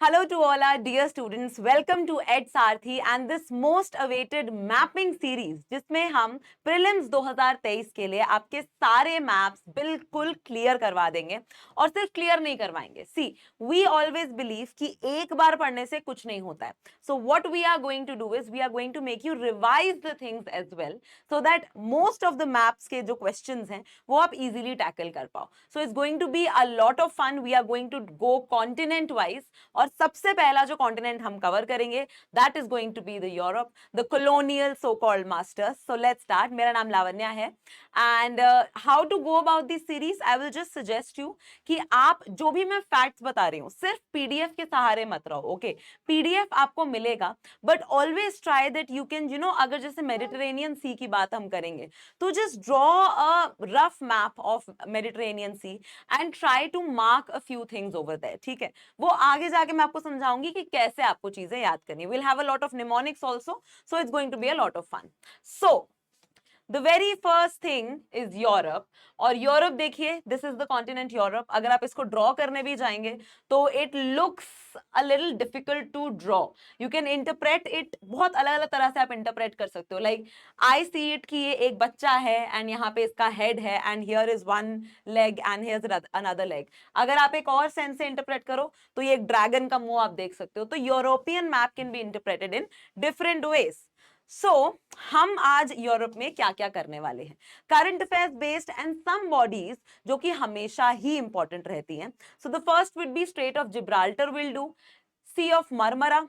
Hello to all our dear students. Welcome to Ed Sarthi and this most awaited mapping series जिसमें हम prelims 2023 के लिए आपके सारे maps बिल्कुल क्लियर करवा देंगे और सिर्फ क्लियर नहीं करवाएंगे. See, we always believe कि एक बार पढ़ने से कुछ नहीं होता है. So what we are going to do is we are going to make you revise the things as well so that most of the maps के जो questions हैं वो आप easily tackle कर पाओ. So it's going to be a lot of fun. We are going to go continent wise और सबसे पहला जो कॉन्टिनेंट हम कवर करेंगे that is going to be the Europe, the colonial so called masters. So let's start. मेरा नाम लावण्या है and how to go about this series. I will just suggest you कि आप जो भी मैं फैक्ट्स बता रही हूँ सिर्फ पीडीएफ के सहारे मत रहो. ओके, पीडीएफ आपको मिलेगा but always try that you can अगर जैसे मेडिटेरेनियन सी की बात हम करेंगे तो just draw a rough map of Mediterranean sea and try to mark a few things over there. ठीक है, वो आगे जाके मैं आपको समझाऊंगी कि कैसे आपको चीजें याद करनी. Will have a lot of mnemonics also, so it's going to be a lot of fun. So the very first thing is Europe. और यूरोप देखिए, this is the continent Europe. अगर आप इसको ड्रॉ करने भी जाएंगे तो it looks a little difficult to draw. You can interpret it बहुत अलग अलग तरह से आप इंटरप्रेट कर सकते हो. लाइक आई सी इट कि ये एक बच्चा है एंड यहाँ पे इसका हेड है and here is one leg and here is another leg. अगर आप एक और सेंस से इंटरप्रेट करो तो ये एक ड्रैगन का मुंह आप देख सकते हो. तो European map can be interpreted in different ways. So हम आज यूरोप में क्या क्या करने वाले हैं. Current affairs based and some bodies जो कि हमेशा ही इंपॉर्टेंट रहती हैं. So the first will be strait of Gibraltar will do, sea of Marmara,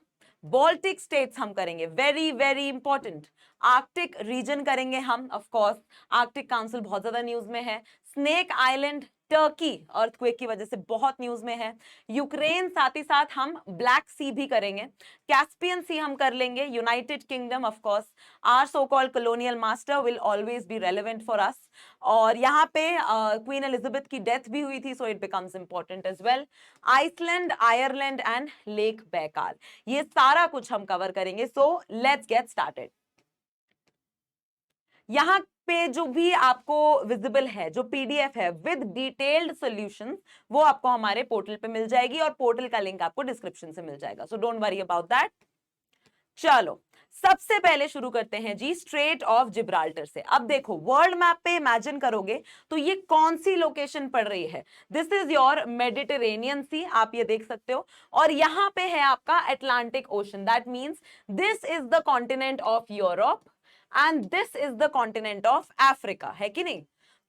Baltic states हम करेंगे, very very important. Arctic region करेंगे हम, ऑफ कोर्स आर्कटिक काउंसिल बहुत ज्यादा न्यूज में है. स्नेक आइलैंड, टर्की अर्थक्वेक की वजह से बहुत न्यूज में है. यूक्रेन, साथ ही साथ हम ब्लैक सी भी करेंगे. कैस्पियन सी हम कर लेंगे. United Kingdom, of course are so called colonial master will always be relevant for us. और यहाँ पे क्वीन एलिजाबेथ की डेथ भी हुई थी, so it becomes important as well. Iceland, Ireland and Lake Baikal, ये सारा कुछ हम कवर करेंगे. So let's get started. यहां पे जो भी आपको विजिबल है, जो पीडीएफ है विद डिटेल्ड सॉल्यूशंस, वो आपको हमारे पोर्टल पे मिल जाएगी और पोर्टल का लिंक आपको डिस्क्रिप्शन से मिल जाएगा. So don't worry about that. चलो सबसे पहले शुरू करते हैं जी स्ट्रेट ऑफ जिब्राल्टर से. अब देखो वर्ल्ड मैप पे इमेजिन करोगे तो ये कौन सी लोकेशन पड़ रही है. दिस इज योर मेडिटेरेनियन सी, आप ये देख सकते हो. और यहां पे है आपका Atlantic ocean. That means this is the continent of Europe and this is the continent of Africa, है कि नहीं.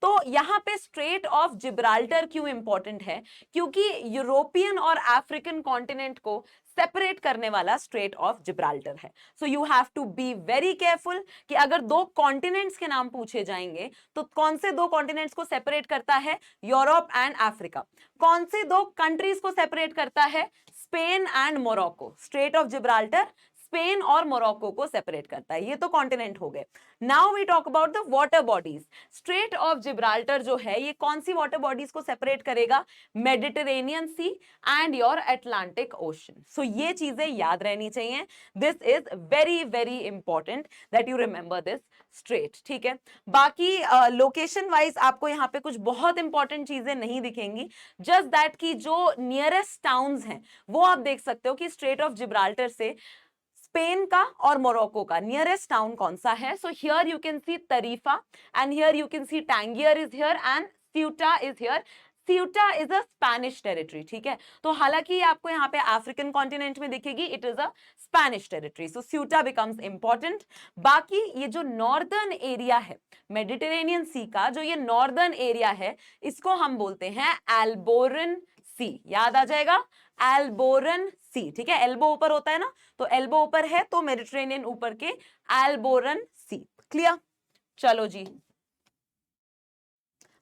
तो यहां पे स्ट्रेट ऑफ जिब्राल्टर क्यों इंपॉर्टेंट है? क्योंकि यूरोपियन और अफ्रीकन कॉन्टिनेंट को सेपरेट करने वाला स्ट्रेट ऑफ जिब्राल्टर है. So you have to be very careful कि अगर दो कॉन्टिनेंट्स के नाम पूछे जाएंगे तो कौन से दो कॉन्टिनेंट्स को सेपरेट करता है? Europe and Africa. कौन से दो कंट्रीज को सेपरेट करता है? Spain and Morocco. Strait of Gibraltar Spain और मोरक्को को सेपरेट करता है. ये तो कॉन्टिनेंट हो गए. Now we talk about the water bodies. Strait of Gibraltar जो है ये कौन सी वाटर बॉडीज को सेपरेट करेगा? Mediterranean sea and your Atlantic ocean. So ये चीजें याद रहनी चाहिए. This is very very important that you remember this straight. ठीक है, बाकी लोकेशन वाइज आपको यहाँ पे कुछ बहुत इंपॉर्टेंट चीजें नहीं दिखेंगी. जस्ट दैट की जो नियरेस्ट टाउन्स हैं वो आप देख सकते हो कि स्ट्रेट ऑफ जिब्राल्टर से स्पेन का और मोरक्को का नियरेस्ट टाउन कौन सा है. So here you can see Tarifa and here you can see Tangier is here and Ceuta is here. Ceuta is a Spanish territory. ठीक है, तो हालांकि आपको यहाँ पे अफ्रीकन कॉन्टिनेंट में दिखेगी, it is a Spanish territory. So Ceuta becomes important. बाकी ये जो नॉर्दर्न एरिया है मेडिटेरेनियन सी का, जो ये नॉर्दर्न एरिया है इसको हम बोलते हैं एल्बोरन सी. याद आ जाएगा, एल्बोरन सी. ठीक है, एल्बो ऊपर होता है ना, तो एल्बो ऊपर है तो मेडिटेरेनियन ऊपर के, एल्बोरन सी. क्लियर? चलो जी,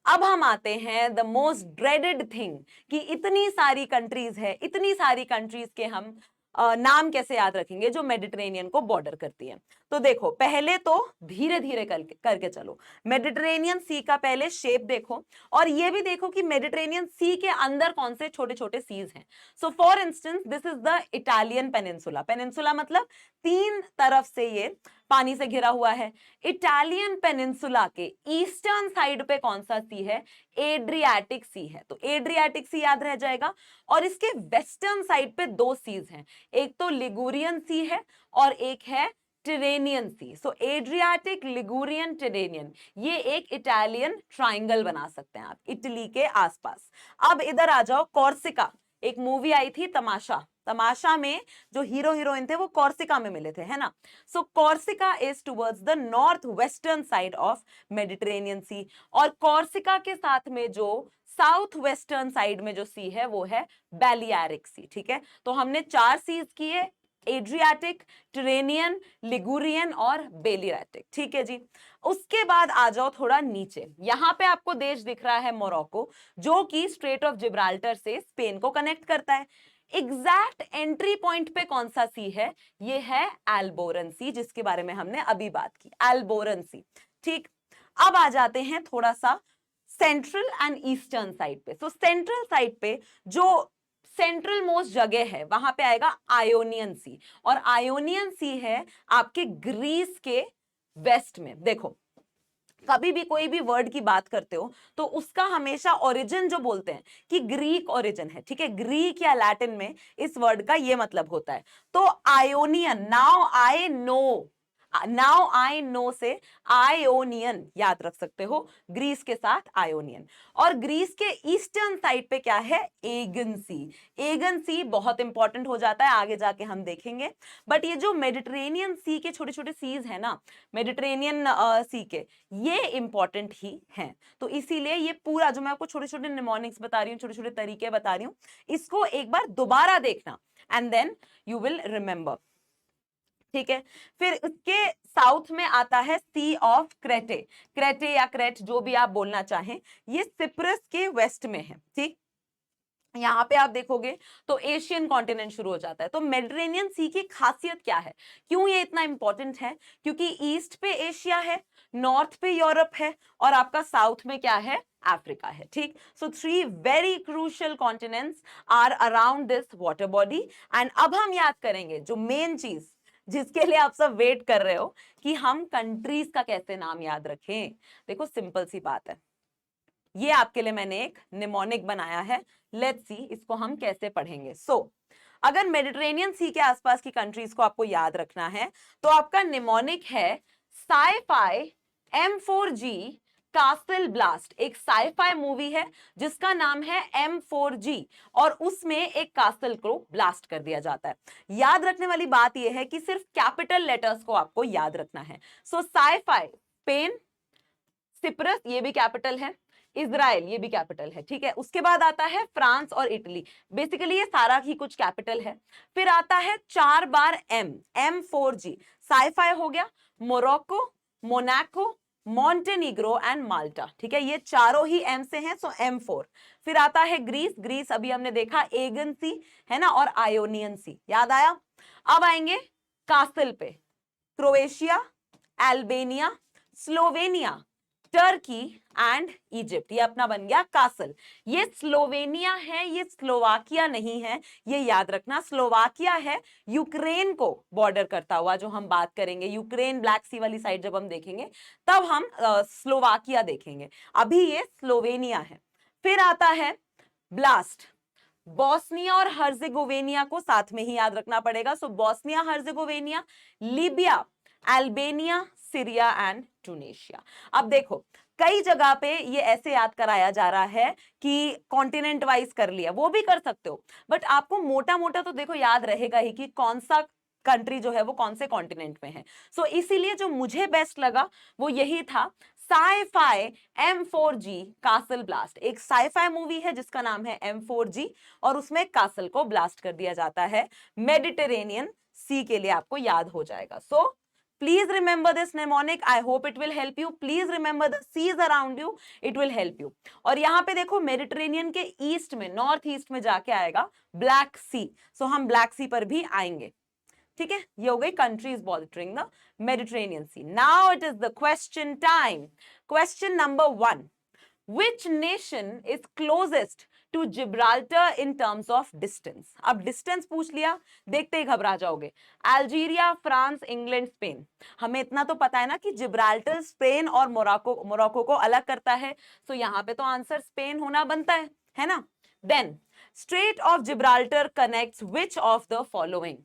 अब हम आते हैं द मोस्ट ड्रेडेड थिंग कि इतनी सारी कंट्रीज है, इतनी सारी कंट्रीज के हम नाम कैसे याद रखेंगे जो मेडिटेरेनियन को बॉर्डर करती है. तो देखो पहले तो धीरे धीरे करके चलो। मेडिटेरेनियन सी का पहले शेप देखो और ये भी देखो कि मेडिटेरेनियन सी के अंदर कौन से छोटे छोटे सीज हैं। सो for instance this is the Italian peninsula. Peninsula मतलब 3 तरफ से ये पानी से घिरा हुआ है। इटालियन पेनिनसुला के ईस्टर्न साइड पे कौन सा सी है? एड्रियाटिक सी है। तो एड्रियाटिक सी याद रह जाएगा। और इसके वेस्टर्न साइड पे 2 सीज हैं, एक तो लिगुरियन सी है और एक है टिरेनियन सी। सो एड्रियाटिक, लिगुरियन, टिरेनियन, ये एक इटालियन ट्राइंगल बना सकते हैं आप इटली के आसपास। अब इधर आ जाओ, कॉर्सिका। एक मूवी आई थी तमाशा, तमाशा में जो हीरो हीरोइन थे वो कॉर्सिका में मिले थे, है ना। So Corsica is towards the north western side of Mediterranean sea. और कॉर्सिका के साथ में जो साउथ वेस्टर्न साइड में जो सी है वो है बैलियारिक सी। ठीक है, तो हमने 4 सीज किए, एड्रियाटिक, टिरेनियन, लिगुरियन और बेलियाटिक। ठीक है जी। उसके बाद आ जाओ थोड़ा नीचे, यहां पे आपको देश दिख रहा है मोरक्को, जो कि स्ट्रेट ऑफ जिब्राल्टर से स्पेन को कनेक्ट करता है। एग्जैक्ट एंट्री पॉइंट पे कौन सा सी है? ये है एल्बोरन सी, जिसके बारे में हमने अभी बात की, एल्बोरन सी। ठीक, अब आ जाते हैं थोड़ा सा सेंट्रल एंड ईस्टर्न साइड पे। सो सेंट्रल साइड पे जो सेंट्रल मोस्ट जगह है वहां पे आएगा आयोनियन सी। और आयोनियन सी है आपके ग्रीस के वेस्ट में। देखो कभी भी कोई भी वर्ड की बात करते हो तो उसका हमेशा ओरिजिन जो बोलते हैं कि ग्रीक ओरिजिन है, ठीक है, ग्रीक या लैटिन में इस वर्ड का ये मतलब होता है। तो आयोनियन, नाउ आई नो से आयोनियन याद रख सकते हो, ग्रीस के साथ आयोनियन। और ग्रीस के ईस्टर्न साइड पे क्या है? एगन सी। एगन सी बहुत इंपॉर्टेंट हो जाता है, आगे जाके हम देखेंगे। बट ये जो मेडिटेरेनियन सी के छोटे छोटे सीज है ना, मेडिटेरेनियन सी के, ये इंपॉर्टेंट ही हैं। तो इसीलिए ये पूरा जो मैं आपको छोटे छोटे निमोनिक्स बता रही हूँ, छोटे छोटे तरीके बता रही हूँ, इसको एक बार दोबारा देखना and then you will remember. ठीक है, फिर उसके साउथ में आता है सी ऑफ क्रेटे। क्रेटे या क्रेट जो भी आप बोलना चाहें, ये सिप्रस के वेस्ट में है। ठीक, यहां पे आप देखोगे तो एशियन कॉन्टिनेंट शुरू हो जाता है। तो मेडिटेरेनियन सी की खासियत क्या है, क्यों ये इतना इंपॉर्टेंट है? क्योंकि ईस्ट पे एशिया है, नॉर्थ पे यूरोप है और आपका साउथ में क्या है? अफ्रीका है। ठीक, so 3 very crucial continents are around this water body. And अब हम याद करेंगे जो मेन चीज जिसके लिए आप सब वेट कर रहे हो कि हम कंट्रीज का कैसे नाम याद रखें। देखो सिंपल सी बात है, ये आपके लिए मैंने एक निमोनिक बनाया है, लेट्स सी इसको हम कैसे पढ़ेंगे। अगर मेडिटेरेनियन सी के आसपास की कंट्रीज को आपको याद रखना है तो आपका निमोनिक है साइफाई M4G कासल ब्लास्ट। एक साइफाई मूवी है जिसका नाम है M4G और उसमें एक कासल को ब्लास्ट कर दिया जाता है। याद रखने वाली बात यह है कि सिर्फ कैपिटल लेटर्स को आपको याद रखना है। साइफाई, स्पेन, सिप्रस ये भी कैपिटल है, इजराइल ये भी कैपिटल है। ठीक है, उसके बाद आता है फ्रांस और इटली, बेसिकली ये सारा ही कुछ कैपिटल है। फिर आता है 4 बार M4G, साइफाई हो गया, मोरक्को, मोनाको, मॉन्टेनिग्रो एंड माल्टा। ठीक है, ये चारों ही M से हैं, सो M4। फिर आता है ग्रीस, ग्रीस अभी हमने देखा एगन सी है ना, और आयोनियन सी, याद आया। अब आएंगे कासल पे, Croatia, Albania, Slovenia, Turkey and Egypt, ये अपना बन गया कासल। ये स्लोवेनिया है, ये स्लोवाकिया नहीं है, ये याद रखना। स्लोवाकिया है यूक्रेन को बॉर्डर करता हुआ, जो हम बात करेंगे यूक्रेन ब्लैक सी वाली साइड जब हम देखेंगे तब हम स्लोवाकिया देखेंगे, अभी ये स्लोवेनिया है। फिर आता है ब्लास्ट, बॉस्निया और हर्जेगोविना को साथ में ही याद रखना पड़ेगा। So Bosnia, Herzegovina, Libya, Albania, Syria and Tunisia. अब देखो कई जगह पे ये ऐसे याद कराया जा रहा है कि कॉन्टिनेंट वाइज कर लिया, वो भी कर सकते हो, बट आपको मोटा मोटा तो देखो याद रहेगा ही कि कौन सा कंट्री जो है वो कौन से कॉन्टिनेंट में है। इसीलिए जो मुझे बेस्ट लगा वो यही था, साइफाई M4G कासल ब्लास्ट। एक साइफाई मूवी है जिसका नाम है M4G और उसमें कासल को ब्लास्ट कर दिया जाता है। मेडिटेरेनियन सी के लिए आपको याद हो जाएगा। Please remember this mnemonic. I hope it will help you. Please remember the seas around you. It will help you. और यहाँ पे देखो मेडिटेरेनियन के ईस्ट में, नॉर्थ ईस्ट में जाके आएगा ब्लैक सी। हम ब्लैक सी पर भी आएंगे। ठीक है, ये हो गई countries bordering the Mediterranean sea. Now it is the question time. Question number 1, Which nation is closest to Gibraltar in terms of distance? अब डिस्टेंस पूछ लिया, देखते ही घबरा जाओगे। Algeria, France, England, Spain. हमें इतना तो पता है ना कि जिब्राल्टर स्पेन और मोरक्को को अलग करता है, तो यहां पे तो आंसर स्पेन होना बनता है ना। Then strait of Gibraltar connects which of the following?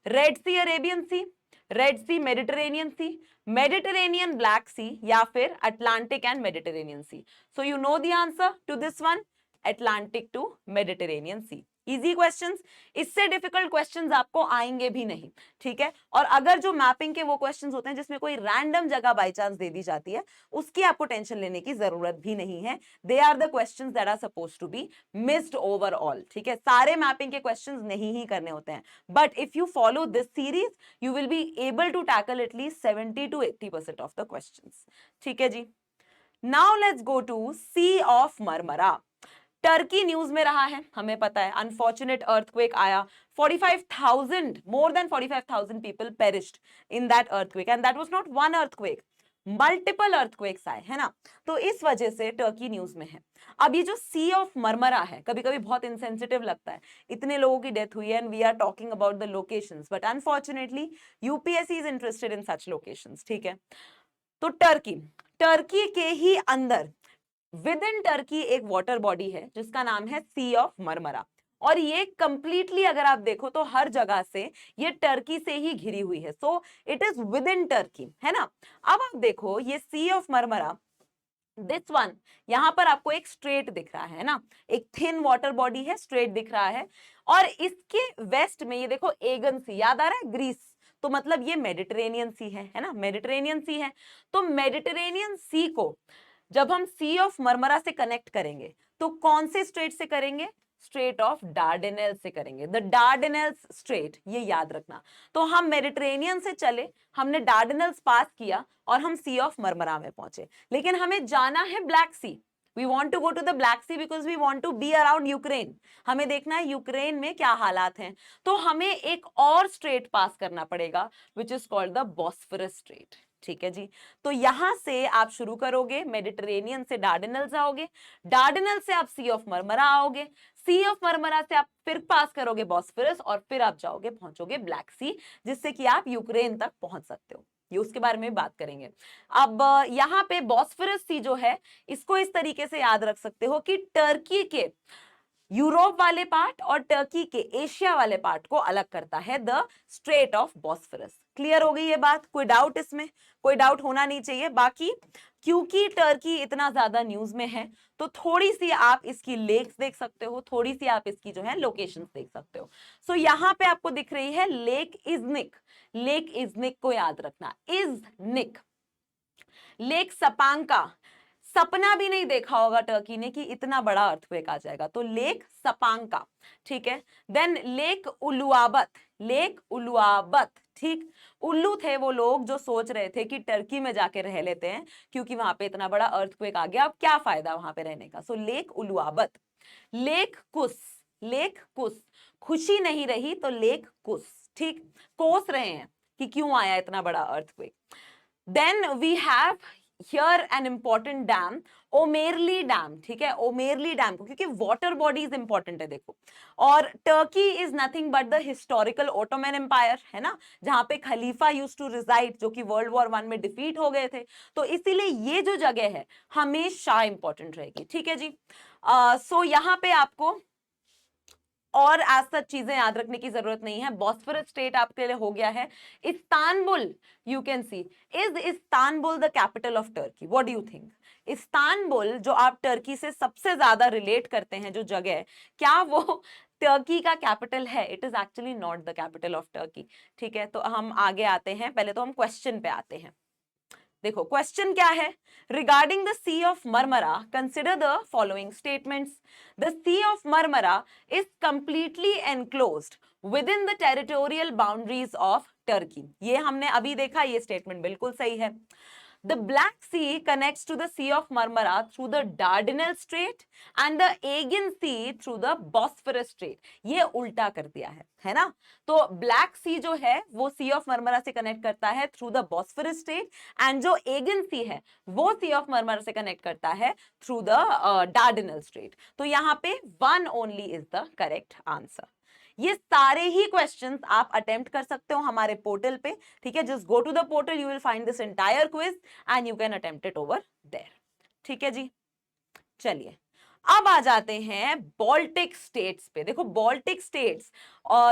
Red sea, Arabian sea, red sea, Mediterranean sea, Mediterranean black sea, या फिर Atlantic and Mediterranean sea. So you know the answer to this one, Atlantic to Mediterranean sea. Easy questions, इससे difficult questions आपको आएंगे भी नहीं, ठीक है। और अगर जो मैपिंग के वो क्वेश्चंस होते हैं जिसमें कोई रैंडम जगह बाय चांस दे दी जाती है, उसकी आपको टेंशन लेने की जरूरत भी नहीं है। They are the questions that are supposed to be missed overall, ठीक है। सारे मैपिंग के क्वेश्चंस नहीं ही करने होते हैं, but if you follow this series you will be able to tackle at least 70 to 80% of the questions, ठीक है जी। Now let's go to Sea of Marmara। Turkey news में रहा है, हमें पता है, अनफॉर्चुनेट अर्थक्वेक आया, 45,000 more than 45,000 people perished in that earthquake, and that was not one earthquake, multiple earthquakes आए, है ना। तो इस वजह से टर्की न्यूज में है। अब ये जो सी ऑफ मरमरा है, कभी कभी बहुत इनसेंसिटिव लगता है, इतने लोगों की डेथ हुई है and we are talking about the locations, but unfortunately UPSC is interested in such locations, ठीक है। तो टर्की के ही अंदर विद इन टर्की एक वाटर बॉडी है जिसका नाम है सी ऑफ मरमरा, और ये कंप्लीटली अगर आप देखो तो हर जगह से ये टर्की से ही घिरी हुई है, so it is with in Turkey, है ना। अब आप देखो ये सी ऑफ मरमरा, दिस वन, यहां पर आपको एक स्ट्रेट दिख रहा है ना, एक थिन वाटर बॉडी है, स्ट्रेट दिख रहा है, और इसके वेस्ट में ये देखो एगन सी, याद आ रहा है, ग्रीस, तो मतलब ये मेडिटेरेनियन सी है ना, मेडिटेरेनियन सी है। तो मेडिटेरेनियन सी को जब हम सी ऑफ मरमरा से कनेक्ट करेंगे तो कौन से स्ट्रेट से करेंगे? स्ट्रेट ऑफ डार्डेनेल से करेंगे, द डार्डेनेल्स स्ट्रेट, ये याद रखना। तो हम मेडिटेरेनियन से चले, हमने डार्डेनेल्स पास किया और हम सी ऑफ मरमरा में पहुंचे, लेकिन हमें जाना है black sea. We want to go to the Black Sea because we want to be around Ukraine. हमें देखना है यूक्रेन में क्या हालात हैं, तो हमें एक और स्ट्रेट पास करना पड़ेगा which is called the Bosphorus Strait, ठीक है जी। तो यहां से आप शुरू करोगे, मेडिटेरेनियन से डार्डेनल जाओगे, डार्डेनल से आप सी ऑफ मरमरा आओगे, सी ऑफ मरमरा से आप फिर पास करोगे बॉस्फोरस, और फिर आप जाओगे, पहुंचोगे ब्लैक सी, जिससे कि आप यूक्रेन तक पहुंच सकते हो। ये उसके बारे में बात करेंगे। अब यहाँ पे बॉस्फोरस सी जो है, इसको इस तरीके से याद रख सकते हो कि टर्की के यूरोप वाले पार्ट और टर्की के एशिया वाले पार्ट को अलग करता है the straight of Bosphorus. Clear हो गई ये बात? कोई डाउट इसमें? कोई डाउट होना नहीं चाहिए। बाकी क्योंकि टर्की इतना ज्यादा न्यूज में है, तो थोड़ी सी आप इसकी लेक्स देख सकते हो, थोड़ी सी आप इसकी जो है लोकेशंस देख सकते हो। सो यहाँ पे आपको दिख रही है लेक इज़निक, लेक इज़निक को याद रखना, इज़निक। लेक सपांका, सपना भी नहीं देखा होगा टर्की ने कि इतना बड़ा अर्थक्वेक आ जाएगा, तो लेक सपांका, ठीक है। देन लेक उलुआबत, लेक उलुआबत, ठीक। उल्लू थे वो लोग जो सोच रहे थे कि टर्की में जाके रह लेते हैं क्योंकि वहां पे इतना बड़ा अर्थक्वेक आ गया, अब क्या फायदा वहां पे रहने का। सो लेक उलुआबत। लेक कुस, लेक कुस, खुशी नहीं रही तो लेक कुस, ठीक, कोस रहे हैं कि क्यों आया इतना बड़ा earthquake. Then we have here an important dam, Omerli dam, ठीक है। ओमेरली डैम को, क्योंकि वाटर बॉडीज इंपॉर्टेंट है देखो, और Turkey is nothing but the historical Ottoman empire, है ना, जहां पे खलीफा यूज्ड टू रिजाइड, जो कि वर्ल्ड वॉर 1 में डिफीट हो गए थे, तो इसीलिए ये जो जगह है हमेशा इंपॉर्टेंट रहेगी, ठीक है जी। सो यहाँ पे आपको और आज तक चीजें याद रखने की जरूरत नहीं है। बॉस्फोरस स्टेट आपके लिए हो गया है। Istanbul, you can C, is Istanbul the capital of Turkey? What do you think? Istanbul जो आप टर्की से सबसे ज्यादा रिलेट करते हैं जो जगह, क्या वो टर्की का कैपिटल है? It is actually not the capital of Turkey, ठीक है। तो हम आगे आते हैं, पहले तो हम क्वेश्चन पे आते हैं। देखो क्वेश्चन क्या है, regarding the sea of Marmara consider the following statements. The sea of Marmara is completely enclosed within the territorial boundaries of Turkey. ये हमने अभी देखा, ये स्टेटमेंट बिल्कुल सही है। The Black Sea connects to the Sea of Marmara through the Dardanelles Strait and the Aegean Sea through the Bosphorus Strait. ये उल्टा कर दिया है ना? तो ब्लैक सी जो है वो सी ऑफ मरमरा से कनेक्ट करता है through the Bosphorus Strait, and जो एगन सी है वो सी ऑफ मरमरा से कनेक्ट करता है थ्रू द डार्डेनल स्ट्रेट. तो यहाँ पे one only is the correct answer. ये सारे ही क्वेश्चंस आप अटेम्प्ट कर सकते हो हमारे पोर्टल पे, ठीक है. Just go to the portal, you will find this entire quiz and you can attempt it over there. ठीक है जी. चलिए अब आ जाते हैं बॉल्टिक स्टेट्स पे. देखो बॉल्टिक स्टेट्स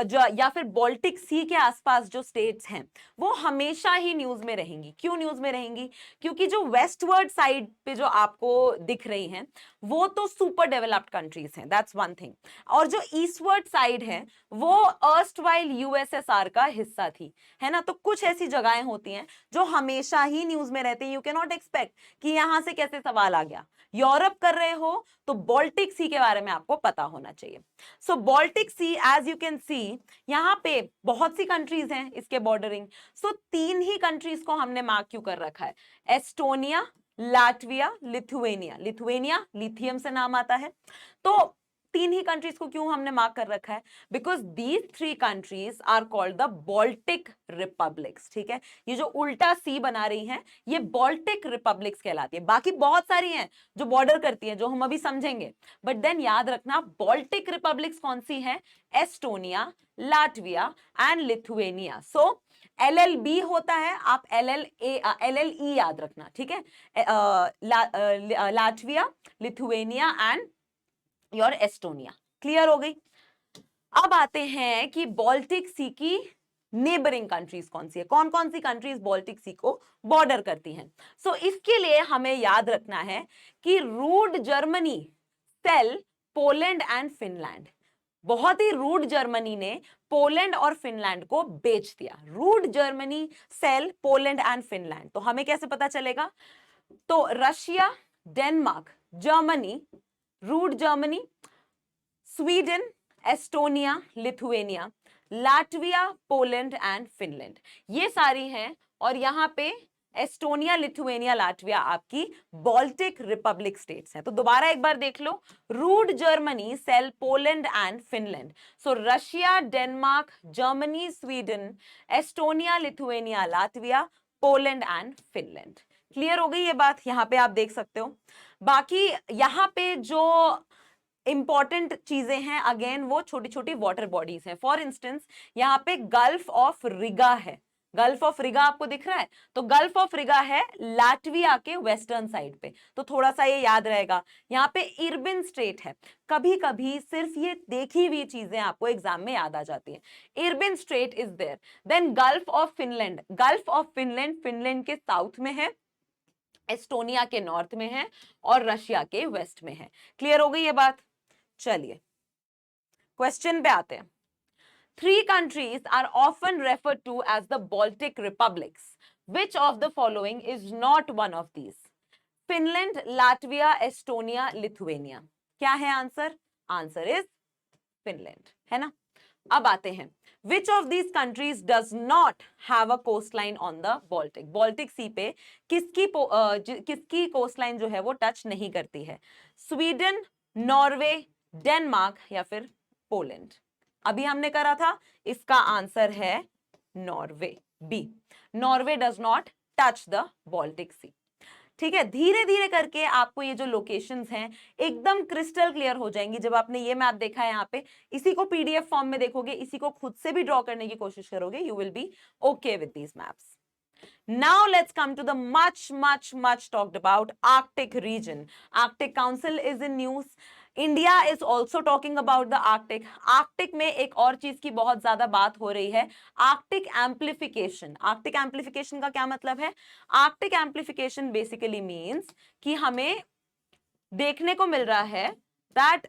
जो या फिर बॉल्टिक सी के आसपास जो स्टेट्स हैं वो हमेशा ही न्यूज में रहेंगी. क्यों न्यूज में रहेंगी? क्योंकि जो वेस्टवर्ड साइड पे जो आपको दिख रही हैं वो तो सुपर डेवलप्ड कंट्रीज हैं, दैट्स वन थिंग. और जो ईस्टवर्ड साइड है वो अर्स्टवाइल यूएसएसआर का हिस्सा थी, है ना. तो कुछ ऐसी जगहें होती हैं जो हमेशा ही न्यूज में रहती हैं. यू कैन नॉट एक्सपेक्ट कि यहां से कैसे सवाल आ गया. यूरोप कर रहे हो तो बॉल्टिक सी के बारे में आपको पता होना चाहिए. So Baltic sea as you can see यहाँ पे बहुत सी कंट्रीज हैं इसके बॉर्डरिंग. सो तीन ही कंट्रीज को हमने मार्क क्यों कर रखा है? Estonia, Latvia, Lithuania. Lithuania lithium से नाम आता है. तो तीन ही कंट्रीज को क्यों हमने मार्क कर रखा है? Because these three countries are called the Baltic republics. ठीक है, ये जो उल्टा सी बना रही हैं ये बॉल्टिक रिपब्लिक्स कहलाती है. बाकी बहुत सारी हैं जो बॉर्डर करती हैं जो हम अभी समझेंगे, बट देन याद रखना बॉल्टिक रिपब्लिक्स कौन सी है? Estonia, Latvia and Lithuania. So LLB होता है, आप LLE याद रखना. ठीक है, Latvia, Lithuania and your Estonia. Clear हो गई? अब आते हैं कि बॉल्टिक सी की नेबरिंग कंट्रीज कौन सी है, कौन कौन सी कंट्रीज बॉल्टिक सी को बॉर्डर करती हैं. सो इसके लिए हमें याद रखना है कि rude Germany sell Poland and Finland. बहुत ही रूड जर्मनी ने पोलैंड और फिनलैंड को बेच दिया. Rude Germany sell Poland and Finland. तो हमें कैसे पता चलेगा? तो Russia, Denmark, Germany, rude Germany, Sweden, Estonia, Lithuania, Latvia, Poland and Finland, ये सारी हैं. और यहां पे एस्टोनिया, लिथुएनिया, लाटविया आपकी बॉल्टिक रिपब्लिक स्टेट्स हैं. तो दोबारा एक बार देख लो. Rude Germany sell Poland and Finland. So Russia, Denmark, Germany, Sweden, Estonia, Lithuania, Latvia, Poland and Finland. Clear हो गई ये बात? यहां पे आप देख सकते हो. बाकी यहां पे जो इंपॉर्टेंट चीजें हैं अगेन वो छोटी छोटी वाटर बॉडीज हैं. फॉर इंस्टेंस यहाँ पे गल्फ ऑफ रिगा है. गल्फ ऑफ रिगा आपको दिख रहा है? तो गल्फ ऑफ रिगा है लाटविया के वेस्टर्न साइड पे. तो थोड़ा सा ये याद रहेगा. यहाँ पे इरबिन स्ट्रेट है. कभी कभी सिर्फ ये देखी हुई चीजें आपको एग्जाम में याद आ जाती हैं. Irben strait is there. Then gulf of Finland. Gulf of Finland Finland के साउथ में है, एस्टोनिया के नॉर्थ में है और रशिया के वेस्ट में है. क्लियर हो गई ये बात? चलिए क्वेश्चन पे आते हैं. 3 countries are often referred to as the Baltic republics. Which of the following is not one of these? Finland, Latvia, Estonia, Lithuania. क्या है आंसर? आंसर इज फिनलैंड, है ना. अब आते हैं. Which of these countries does not have a coastline on the Baltic? Baltic Sea पे किसकी coastline जो है वो टच नहीं करती है? स्वीडन, नॉर्वे, डेनमार्क या फिर पोलैंड. अभी हमने करा था, इसका आंसर है Norway, B. Norway does not touch the Baltic sea. ठीक है, धीरे धीरे करके आपको ये जो लोकेशंस हैं एकदम क्रिस्टल क्लियर हो जाएंगी. जब आपने ये मैप देखा है यहाँ पे, इसी को पीडीएफ फॉर्म में देखोगे, इसी को खुद से भी ड्रॉ करने की कोशिश करोगे, you will be okay with these maps. Now let's come to the much talked about Arctic region. Arctic Council is in news. India is also talking about the Arctic. Arctic में एक और चीज की बहुत ज्यादा बात हो रही है, Arctic amplification. Arctic amplification का क्या मतलब है? Arctic amplification basically means कि हमें देखने को मिल रहा है that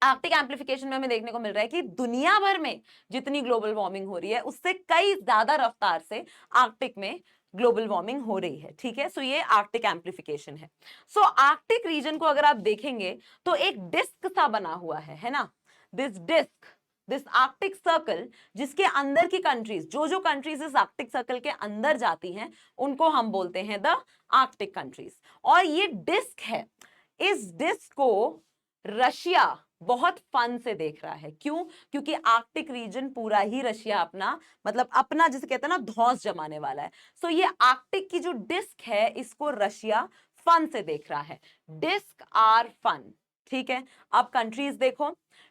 आर्कटिक एम्प्लीफिकेशन में हमें देखने को मिल रहा है कि दुनिया भर में जितनी ग्लोबल वार्मिंग हो रही है उससे कई ज्यादा रफ्तार से आर्कटिक में ग्लोबल वार्मिंग हो रही है. ठीक है, सो ये आर्कटिक एम्प्लीफिकेशन है. सो आर्कटिक रीजन को अगर आप देखेंगे तो एक डिस्क सा बना हुआ है ना. This disc this Arctic circle, जिसके अंदर की कंट्रीज, जो कंट्रीज इस आर्कटिक सर्कल के अंदर जाती हैं उनको हम बोलते हैं द आर्कटिक कंट्रीज। और ये डिस्क है, इस डिस्क को रशिया बहुत फन से देख रहा है। क्यों? क्योंकि आर्कटिक रीजन पूरा ही रशिया अपना, मतलब अपना जिसे कहते हैं ना धौंस जमाने वाला है। सो ये आर्कटिक की जो डिस्क है इसको रशिया फन से देख रहा है। डिस्क आर फन, ठीक है। अब कंट्रीज देखो,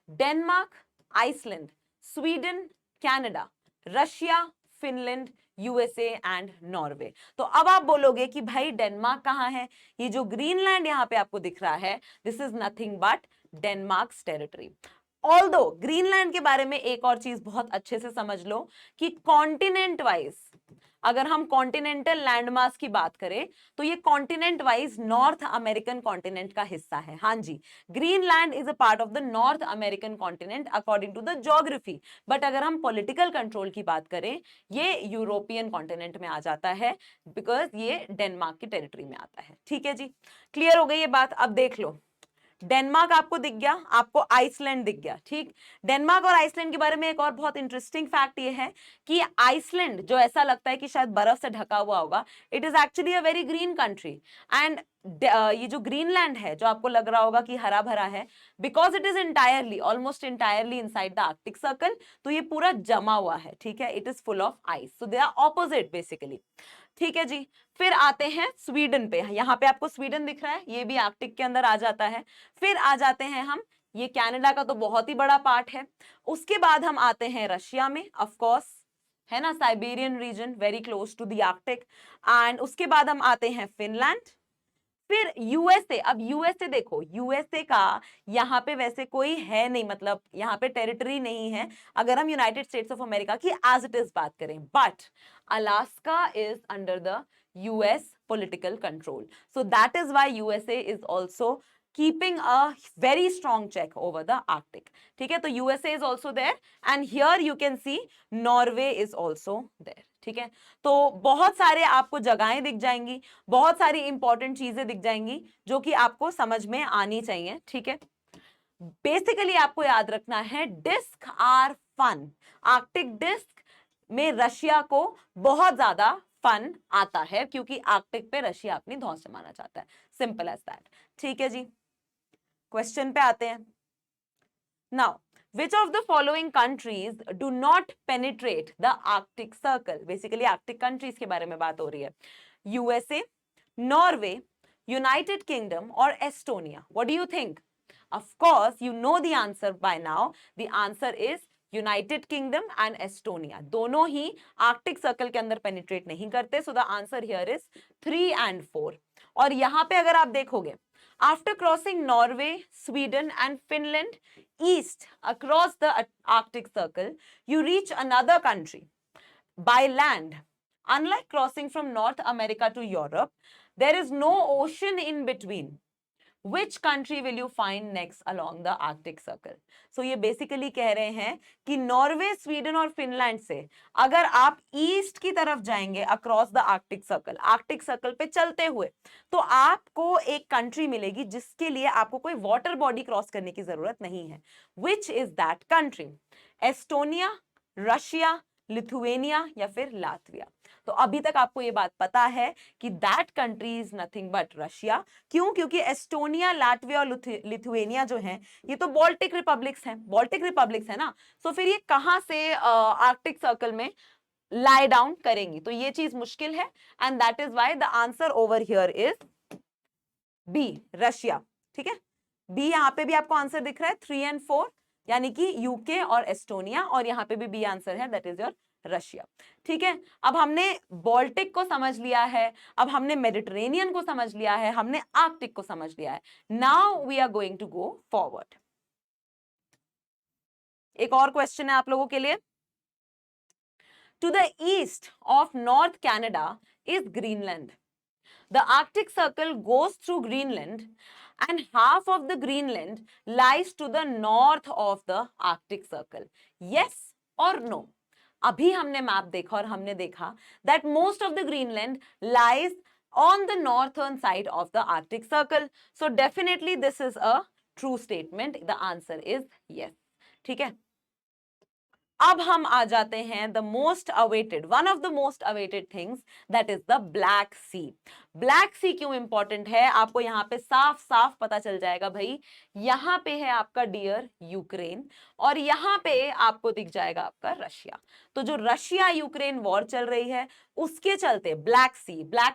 Denmark, Iceland, Sweden, Canada, Russia, Finland, USA and Norway. तो अब आप बोलोगे कि भाई डेनमार्क कहां है? ये जो ग्रीनलैंड यहां पे आपको दिख रहा है, this is nothing but Denmark's territory. Although Greenland के बारे में एक और चीज बहुत अच्छे से समझ लो कि कॉन्टिनेंट वाइज, अगर हम कॉन्टिनेंटल लैंडमास की बात करें तो ये continent wise North American continent का हिस्सा है। हाँ जी, Greenland is a part of the North American continent according to the geography. But अगर हम पॉलिटिकल कंट्रोल की बात करें, ये यूरोपियन कॉन्टिनेंट में आ जाता है, बिकॉज ये डेनमार्क की टेरिटरी में आता है। ठीक है जी, क्लियर हो गई ये बात। अब देख लो, डेनमार्क आपको दिख गया, आपको आइसलैंड दिख गया, ठीक। डेनमार्क और आइसलैंड के बारे में एक और बहुत इंटरेस्टिंग फैक्ट ये है कि आइसलैंड जो ऐसा लगता है कि शायद बर्फ से ढका हुआ होगा, it is actually a very green country. And ये जो ग्रीनलैंड है, जो आपको लग रहा होगा कि हरा भरा है, because it is entirely, almost entirely inside the Arctic circle, तो ये पूरा जमा हुआ है, ठीक है। It is full of ice, so they are opposite basically. ठीक है जी, फिर आते हैं स्वीडन पे। यहाँ पे आपको स्वीडन दिख रहा है, ये भी आर्कटिक के अंदर आ जाता है। फिर आ जाते हैं हम, ये कनाडा का तो बहुत ही बड़ा पार्ट है। उसके बाद हम आते हैं रशिया में, ऑफ कोर्स है ना, Siberian region very close to the Arctic. And उसके बाद हम आते हैं फिनलैंड, फिर यूएसए। अब यूएसए देखो, यूएसए का यहाँ पे वैसे कोई है नहीं, मतलब यहाँ पे टेरिटरी नहीं है अगर हम यूनाइटेड स्टेट्स ऑफ अमेरिका की एज इट इज बात करें, but Alaska is under the US political control, so that is why USA is also keeping a very strong check over the Arctic. ठीक है, तो USA is also there and here you can see Norway is also there. ठीक है, तो बहुत सारे आपको जगहें दिख जाएंगी, बहुत सारी इंपॉर्टेंट चीजें दिख जाएंगी जो कि आपको समझ में आनी चाहिए। ठीक है, बेसिकली आपको याद रखना है disc are fun. Arctic disc में रशिया को बहुत ज्यादा फन आता है क्योंकि आर्कटिक पे रशिया अपनी धौंस जमाना चाहता है, सिंपल एज दैट। ठीक है जी, क्वेश्चन पे आते हैं। Now which of the following countries do not penetrate the Arctic Circle? Basically Arctic countries के बारे में बात हो रही है। यूएसए, नॉर्वे, यूनाइटेड किंगडम और Estonia. What do you think? Of course you know the answer by now. The answer is United kingdom and Estonia. दोनों ही Arctic circle के अंदर पेनिट्रेट नहीं करते, सो the answer here is 3 and 4। और यहां पे अगर आप देखोगे, after crossing Norway, Sweden and Finland east across the Arctic Circle, you reach another country by land. Unlike crossing from North America to Europe, there is no ocean in between. Which country will you find next along the Arctic Circle? So ये basically कह रहे हैं कि Norway, Sweden और Finland से अगर आप east की तरफ जाएंगे across the Arctic circle, Arctic circle पे चलते हुए, तो आपको एक कंट्री मिलेगी जिसके लिए आपको कोई वाटर बॉडी क्रॉस करने की जरूरत नहीं है। Which is that country? Estonia, Russia, Lithuania या फिर लातविया? तो अभी तक आपको ये बात पता है कि that country is nothing but Russia. क्यों? क्योंकि एस्टोनिया, लातविया और लिथुएनिया जो हैं, ये तो बाल्टिक रिपब्लिक्स हैं, बाल्टिक रिपब्लिक्स है ना। सो फिर ये कहां से आर्कटिक सर्कल में लाई डाउन करेंगी? तो ये चीज मुश्किल है and that is why the answer over here is B, Russia. ठीक है, बी यहां पे भी आपको आंसर दिख रहा है 3 and 4, यानी कि यूके और एस्टोनिया, और यहां पे भी बी आंसर है, दैट इज योर रशिया। ठीक है, अब हमने बाल्टिक को समझ लिया है, अब हमने मेडिटेरेनियन को समझ लिया है, हमने आर्कटिक को समझ लिया है। Now we are going to go forward. एक और क्वेश्चन है आप लोगों के लिए। To the east of north Canada is Greenland. The Arctic Circle goes through Greenland and half of the Greenland lies to the north of the Arctic Circle. Yes or no? अभी हमने map देखा और हमने देखा that most of the Greenland lies on the northern side of the Arctic Circle. So definitely this is a true statement. The answer is yes. ठीक है, अब हम आ जाते हैं the most awaited, one of the most awaited things, that is the black sea. Black sea क्यों important है, आपको यहां पे साफ साफ पता चल जाएगा भाई। यहां पे है आपका डियर यूक्रेन, और यहां पे आपको दिख जाएगा आपका रशिया। तो जो रशिया यूक्रेन वॉर चल रही है, उसके चलते ब्लैक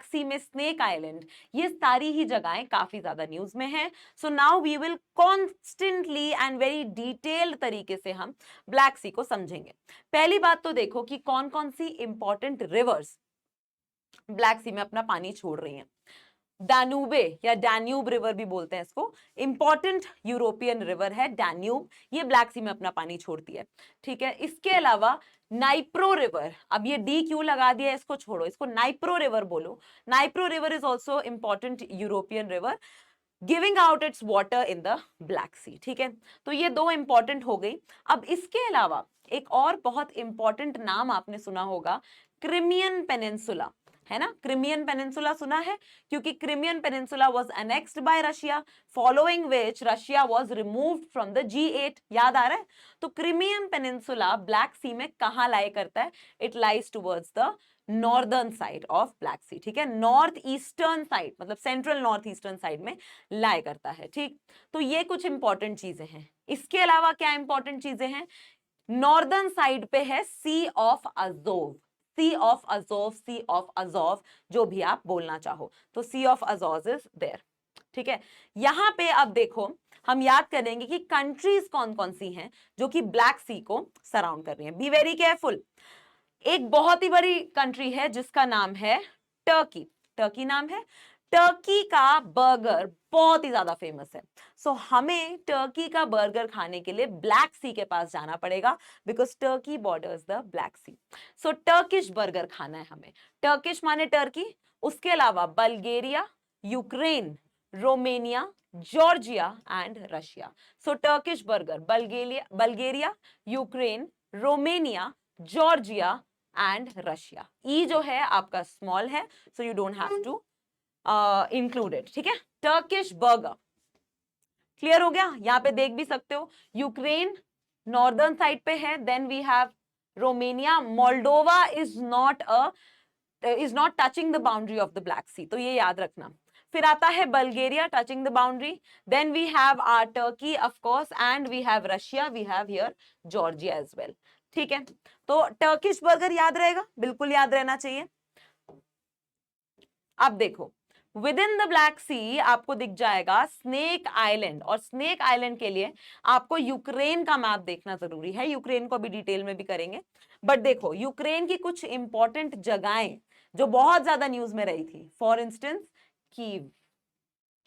सी में स्नेक आइलैंड, ये सारी ही जगहें काफी ज्यादा न्यूज में है। So now we will constantly and very detailed तरीके से हम ब्लैक सी को समझेंगे। पहली बात तो देखो कि कौन कौन सी इंपॉर्टेंट रिवर्स ब्लैक सी में अपना पानी छोड़ रही हैं। डान्यूबे या डैन्यूब रिवर भी बोलते हैं इसको, इंपॉर्टेंट यूरोपियन रिवर है डैन्यूब, ये ब्लैक सी में अपना पानी छोड़ती है। ठीक है, इसके अलावा नाइप्रो रिवर, अब ये डी क्यों लगा दिया, इसको छोड़ो, इसको नाइप्रो रिवर बोलो। Dnipro river is also important European river giving out its water in the black sea. ठीक है, तो ये दो इंपॉर्टेंट हो गई। अब इसके अलावा एक और बहुत इंपॉर्टेंट नाम आपने सुना होगा, क्रिमियन पेनिनसुला, है ना। क्रिमियन पेनिनसुला सुना है, क्योंकि Crimean peninsula was annexed bye Russia, following which Russia was removed from the G8, याद आ रहा है। तो क्रिमियन पेनिनसुला ब्लैक सी में कहां लाई करता है, it lies towards the northern side of black sea. ठीक है, नॉर्थ ईस्टर्न साइड, मतलब सेंट्रल नॉर्थ ईस्टर्न साइड में लाई करता है। ठीक, तो ये कुछ इंपॉर्टेंट चीजें हैं। इसके अलावा क्या इंपॉर्टेंट चीजें हैं, नॉर्दर्न साइड पे है सी of Azov, sea of Azov, sea of Azov, जो भी आप बोलना चाहो, तो sea of Azov is there. ठीक है, यहां पे अब देखो हम याद करेंगे कि कंट्रीज कौन कौन सी हैं जो कि ब्लैक सी को सराउंड कर रही हैं। B very careful. एक बहुत ही बड़ी कंट्री है जिसका नाम है टर्की, टर्की नाम है। टर्की का बर्गर बहुत ही ज्यादा फेमस है। सो हमें टर्की का बर्गर खाने के लिए ब्लैक सी के पास जाना पड़ेगा, because Turkey borders the black Sea. So Turkish burger खाना है हमें। टर्किश माने टर्की, उसके अलावा Bulgaria, Ukraine, Romania, Georgia and Russia. So Turkish burger, Bulgaria, Ukraine, Romania, Georgia and Russia. ई जो है आपका स्मॉल है, so you don't have to include it. ठीक है, टर्किश बर्गर क्लियर हो गया। यहां पे देख भी सकते हो, यूक्रेन नॉर्दर्न साइड पे है, then we have Romania, Moldova is not touching the boundary of the black Sea, तो ये याद रखना। फिर आता है Bulgaria, touching the boundary, then we have our Turkey of course, and we have Russia, we have here Georgia as well. ठीक है, तो टर्किश बर्गर याद रहेगा, बिल्कुल याद रहना चाहिए। अब देखो विद इन द ब्लैक सी आपको दिख जाएगा स्नेक आइलैंड, और स्नेक आइलैंड के लिए आपको यूक्रेन का मैप देखना जरूरी है। यूक्रेन को भी डिटेल में भी करेंगे, बट देखो यूक्रेन की कुछ इंपॉर्टेंट जगहें जो बहुत ज्यादा न्यूज में रही थी, for instance Kyiv.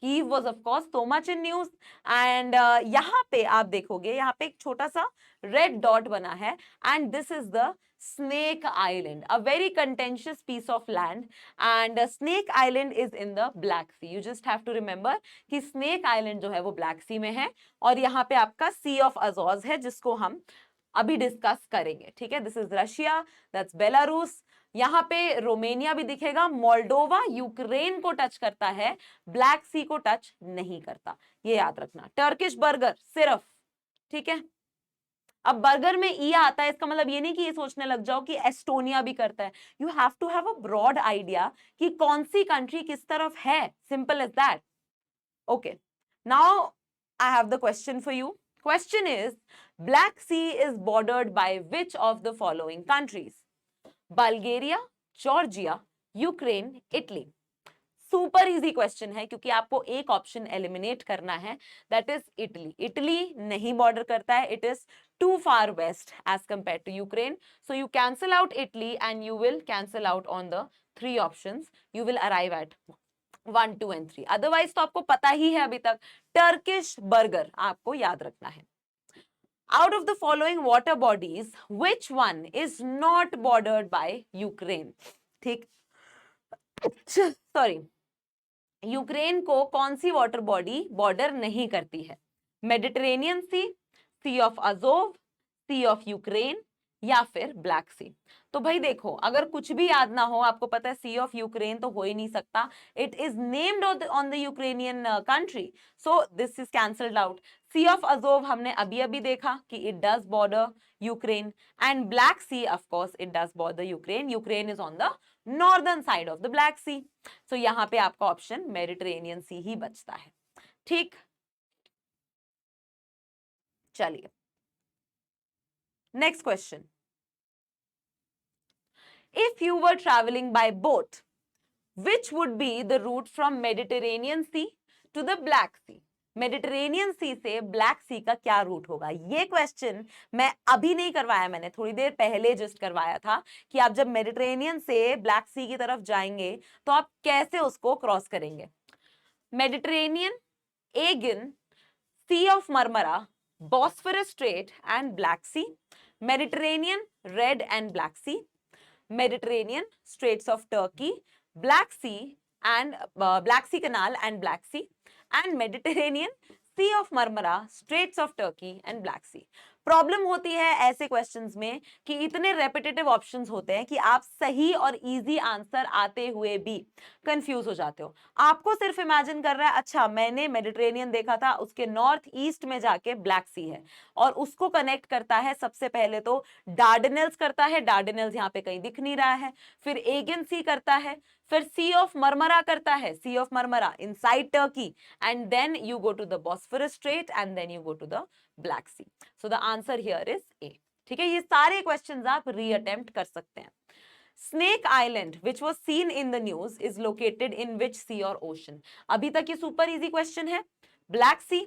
Kyiv was of course so much in news, and यहाँ पे आप देखोगे, यहाँ पे एक छोटा सा रेड डॉट बना है, and this is the Snake Island, a very contentious piece of land, and Snake Island is in the Black Sea. You just have to remember कि Snake Island जो है वो Black Sea में है, और यहाँ पे आपका Sea of Azov है जिसको हम अभी डिस्कस करेंगे। ठीक है, this is Russia, that's Belarus, यहां पे रोमेनिया भी दिखेगा। मोल्डोवा यूक्रेन को टच करता है, ब्लैक सी को टच नहीं करता, ये याद रखना। टर्किश बर्गर सिर्फ, ठीक है। अब बर्गर में ई आता है, इसका मतलब ये नहीं कि ये सोचने लग जाओ कि एस्टोनिया भी करता है। You have to have a broad idea कि कौन सी कंट्री किस तरफ है, simple as that. Okay, now I have the question for you. Question is, Black Sea is bordered by which of the following countries? Bulgaria, Georgia, Ukraine, Italy. Super easy question है, क्योंकि आपको एक option eliminate करना है, that is Italy. Italy नहीं border करता है, it is too far west as compare to Ukraine, so you cancel out Italy and you will cancel out on the three options, you will arrive at 1, 2 and 3। Otherwise तो आपको पता ही है अभी तक, Turkish burger आपको याद रखना है। Out of the following water bodies, which one is not bordered by Ukraine? ठीक, सॉरी, यूक्रेन को कौन सी वाटर बॉडी बॉर्डर नहीं करती है? Mediterranean sea, sea of Azov, sea of Ukraine, या फिर ब्लैक सी। तो भाई देखो, अगर कुछ भी याद ना हो, आपको पता है सी ऑफ यूक्रेन तो हो ही नहीं सकता, it is named on the Ukrainian country, so this is cancelled out. Sea of Azov हमने अभी अभी देखा कि it does border Ukraine, and Black Sea of course it does border Ukraine, Ukraine is on the northern side of the black Sea. So यहाँ पे आपका option Mediterranean सी ही बचता है। ठीक, चलिए next question. If you were traveling by boat, which would be the route from Mediterranean Sea to the Black Sea? Mediterranean Sea से Black सी का क्या रूट होगा? ये क्वेश्चन मैं अभी नहीं करवाया, मैंने थोड़ी देर पहले जस्ट करवाया था कि आप जब मेडिटेरेनियन से ब्लैक सी की तरफ जाएंगे तो आप कैसे उसको क्रॉस करेंगे। Mediterranean, Aegean, Sea of Marmara, Bosphorus Strait and Black Sea, Mediterranean, Red and Black Sea, Mediterranean, Straits of Turkey, Black Sea and Black Sea Canal and Black Sea, and Mediterranean, Sea of Marmara, Straits of Turkey and Black Sea. Problem होती है ऐसे questions में कि इतने repetitive options होते हैं कि आप सही और इजी आंसर आते हुए भी कंफ्यूज हो जाते हो। आपको सिर्फ इमेजिन कर रहा है, अच्छा मैंने मेडिटेरेनियन देखा था, उसके नॉर्थ ईस्ट में जाके ब्लैक सी है, और उसको कनेक्ट करता है सबसे पहले तो डार्डेनल्स करता है, डार्डेनल्स यहाँ पे कहीं दिख नहीं रहा है, फिर एगियन सी करता है, फिर सी ऑफ मरमरा करता है, सी of Marmara inside Turkey, and then you go to the Bosphorus Strait and then you go to the black Sea. So the answer here is A. ठीक है, ये सारे क्वेश्चंस आप रीअटेम्प्ट कर सकते हैं। Snake Island which was seen in the news is located in which sea और ocean? अभी तक ये सुपर इजी क्वेश्चन है। Black Sea,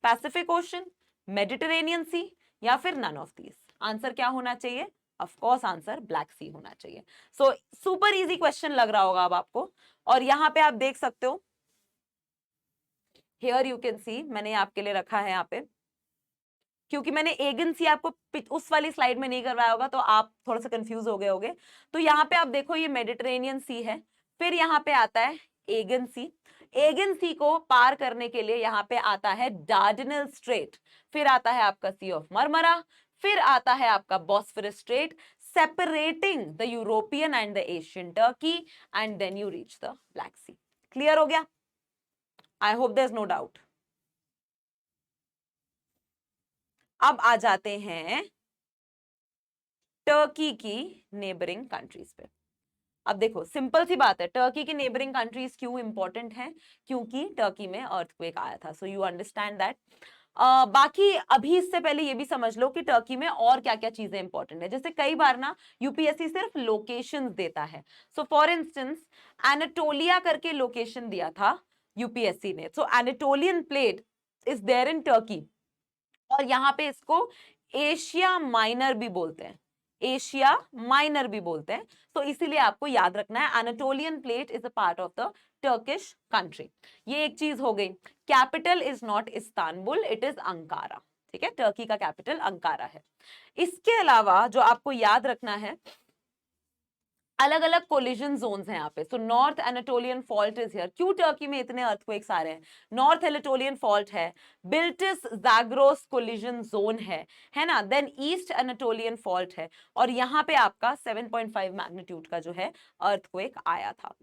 Pacific Ocean, Mediterranean Sea, या फिर नन ऑफ दीज। आंसर क्या होना चाहिए? Of course answer Black Sea होना चाहिए। सो सुपर इजी क्वेश्चन लग रहा होगा अब आपको, और यहां पे आप देख सकते हो, हियर यू कैन सी, मैंने आपके लिए रखा है यहाँ पे, क्योंकि मैंने एगन सी आपको उस वाली स्लाइड में नहीं करवाया होगा तो आप थोड़ा सा कंफ्यूज हो गए होगे। तो यहाँ पे आप देखो, ये मेडिटेरेनियन सी है, फिर यहाँ पे आता है एगन सी, एगन सी को पार करने के लिए यहाँ पे आता है डार्डेनल स्ट्रेट, फिर आता है आपका सी ऑफ मरमरा, फिर आता है आपका Bosphorus strait separating the European and the Asian Turkey, and then you reach the black sea. Clear हो गया? I hope there is no doubt. अब आ जाते हैं टर्की की नेबरिंग कंट्रीज पे। अब देखो, सिंपल सी बात है, टर्की की नेबरिंग कंट्रीज क्यों इंपॉर्टेंट हैं? क्योंकि टर्की में अर्थक्वेक आया था, सो यू अंडरस्टैंड दैट। बाकी अभी इससे पहले ये भी समझ लो कि टर्की में और क्या क्या चीजें इंपॉर्टेंट है। जैसे कई बार ना यूपीएससी सिर्फ लोकेशंस देता है, सो फॉर इंस्टेंस एनाटोलिया करके लोकेशन दिया था यूपीएससी ने, so Anatolian plate is there in Turkey, और यहाँ पे इसको एशिया माइनर भी बोलते हैं, एशिया माइनर भी बोलते हैं। तो इसीलिए आपको याद रखना है, Anatolian plate is a part of the Turkish country. ये एक चीज हो गई। Capital is not Istanbul, it is Ankara. ठीक है, टर्की का कैपिटल अंकारा है। इसके अलावा जो आपको याद रखना है, अलग अलग कोलिजन जोन्स हैं यहाँ पे। So north Anatolian fault is here. क्यों टर्की में इतने अर्थक्वेक्स आ रहे हैं? नॉर्थ एनाटोलियन फॉल्ट है, बिल्टिस जाग्रोस कोलिजन जोन है ना, देन ईस्ट एनाटोलियन फॉल्ट है, और यहाँ पे आपका 7.5 मैग्नीट्यूड का जो है अर्थक्वेक आया था।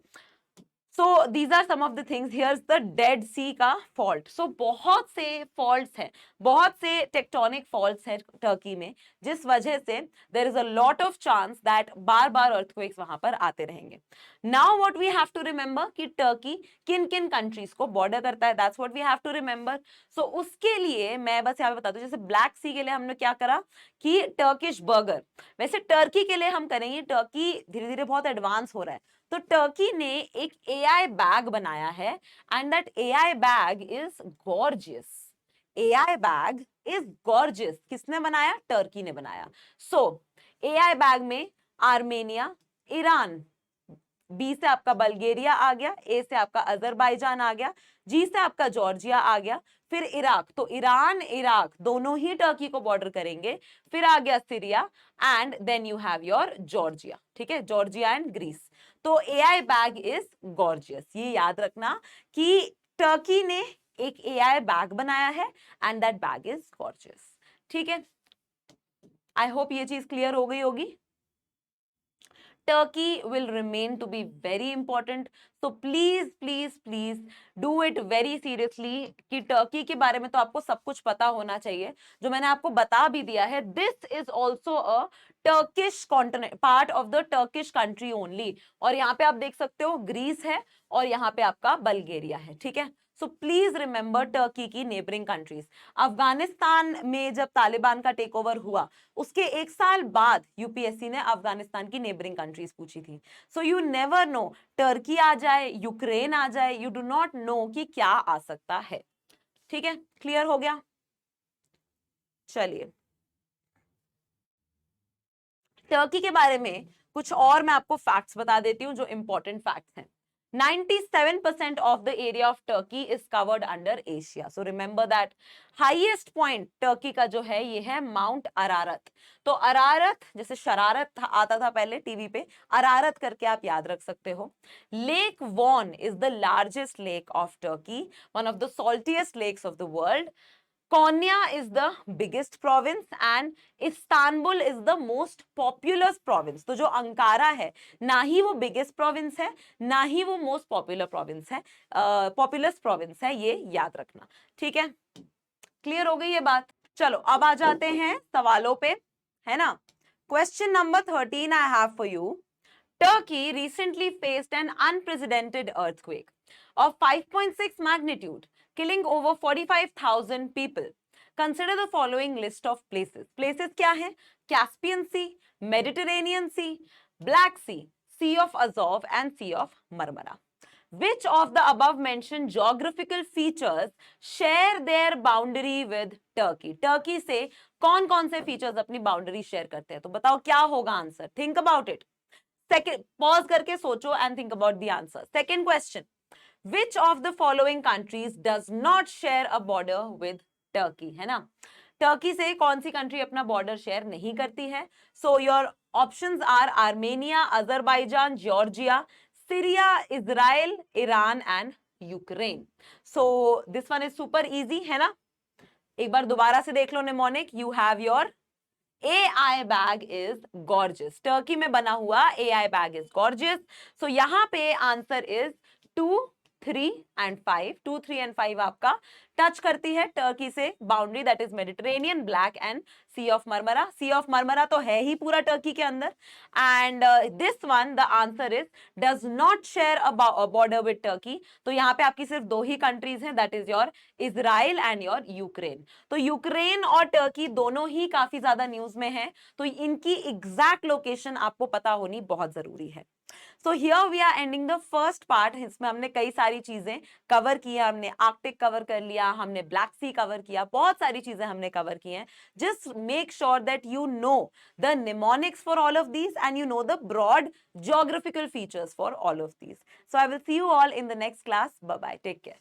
So these are some of the things. Here's the Dead Sea का फॉल्ट। सो बहुत से फॉल्ट्स हैं, बहुत से टेक्टोनिक फॉल्ट्स हैं टर्की में, जिस वजह से there is a lot of chance that बार बार अर्थक्वेक्स वहां पर आते रहेंगे। Now what we have to remember कि टर्की किन किन कंट्रीज को बॉर्डर करता है, that's what we have to remember. So उसके लिए मैं बस यहाँ पे बता दूं, जैसे ब्लैक सी के लिए हमने क्या करा कि टर्किश बर्गर, वैसे टर्की के लिए हम करेंगे, टर्की धीरे धीरे बहुत एडवांस हो रहा है, तो टर्की ने एक एआई बैग बनाया है, and that AI bag is gorgeous. AI bag is gorgeous. किसने बनाया? टर्की ने बनाया। सो एआई बैग में आर्मेनिया, ईरान, बी से आपका बल्गेरिया आ गया, ए से आपका अजरबैजान आ गया, जी से आपका जॉर्जिया आ गया, फिर इराक। तो ईरान इराक दोनों ही टर्की को बॉर्डर करेंगे, फिर आ गया Syria, and then you have your Georgia. ठीक है, जॉर्जिया एंड ग्रीस। तो एआई बैग इज गॉर्जियस। ये याद रखना कि टर्की ने एक एआई बैग बनाया है, and that bag is gorgeous. ठीक है, आई होप ये चीज क्लियर हो गई होगी. Turkey will remain to be very important. So please do it very seriously. कि टर्की के बारे में तो आपको सब कुछ पता होना चाहिए, जो मैंने आपको बता भी दिया है. This is also a Turkish continent, part of the Turkish country only. और यहाँ पे आप देख सकते हो ग्रीस है और यहाँ पे आपका बल्गेरिया है. ठीक है, सो प्लीज रिमेंबर टर्की की नेबरिंग कंट्रीज. अफगानिस्तान में जब तालिबान का टेक ओवर हुआ, उसके एक साल बाद यूपीएससी ने अफगानिस्तान की नेबरिंग कंट्रीज पूछी थी. So you never know, Turkey आ जाए, यूक्रेन आ जाए, यू डू नॉट नो कि क्या आ सकता है. ठीक है, क्लियर हो गया. चलिए, टर्की के बारे में कुछ और मैं आपको फैक्ट्स बता देती हूं जो इंपॉर्टेंट फैक्ट्स हैं. 97% of the area of Turkey is covered under Asia. So remember that. Highest point Turkey का जो है ये है माउंट अरारत. तो अरारत, जैसे शरारत आता था पहले टीवी पे, अरारत करके आप याद रख सकते हो. Lake Van is the largest lake of Turkey, one of the saltiest lakes of the world. Konya is the biggest province and Istanbul is the most populous province. तो जो अंकारा है, ना ही वो biggest province है, ना ही वो most popular province है, populous province है, ये याद रखना. ठीक है, क्लियर हो गई ये बात. चलो अब आ जाते हैं सवालों पे, है ना. Question number 13 I have for you. Turkey recently faced an unprecedented earthquake of 5.6 magnitude, killing over 45,000 people. Consider the following list of places. Places क्या है? Caspian Sea, Mediterranean Sea, Black Sea, Sea of Azov and Sea of Marmara. Which of the above mentioned geographical features share their boundary with Turkey? Turkey से कौन कौन से features अपनी boundary share करते हैं? तो बताओ क्या होगा answer. Think about it. Second, pause करके सोचो and think about the answer. Second question. Which of the following countries does not share a border with Turkey? है ना. टर्की से कौन सी कंट्री अपना बॉर्डर शेयर नहीं करती है? So your options are Armenia, Azerbaijan, Georgia, Syria, Israel, Iran and Ukraine. So this one is super easy, है ना. एक बार दोबारा से देख लो mnemonic. You have your AI bag is gorgeous. Turkey में बना हुआ AI bag is gorgeous. So यहाँ पे आंसर is 2, 3 and 5. 2, 3 and 5 आपका टच करती है टर्की से boundary, that is Mediterranean, black and sea of Marmara. Sea of Marmara तो है ही पूरा टर्की के अंदर. And this one the answer is does not share a border with Turkey. तो यहाँ पे आपकी सिर्फ दो ही कंट्रीज हैं, that is your Israel and your Ukraine. तो यूक्रेन और टर्की दोनों ही काफी ज्यादा न्यूज में है, तो इनकी एग्जैक्ट लोकेशन आपको पता होनी बहुत जरूरी है. So here we are ending the first part. इसमें हमने कई सारी चीजें कवर की है. हमने आर्कटिक कवर कर लिया, हमने ब्लैक सी कवर किया, बहुत सारी चीजें हमने कवर की हैं. Just make sure that you know the mnemonics for all of these and you know the broad geographical features for all of these. So I will see you all in the next class. Bye bye. Take care.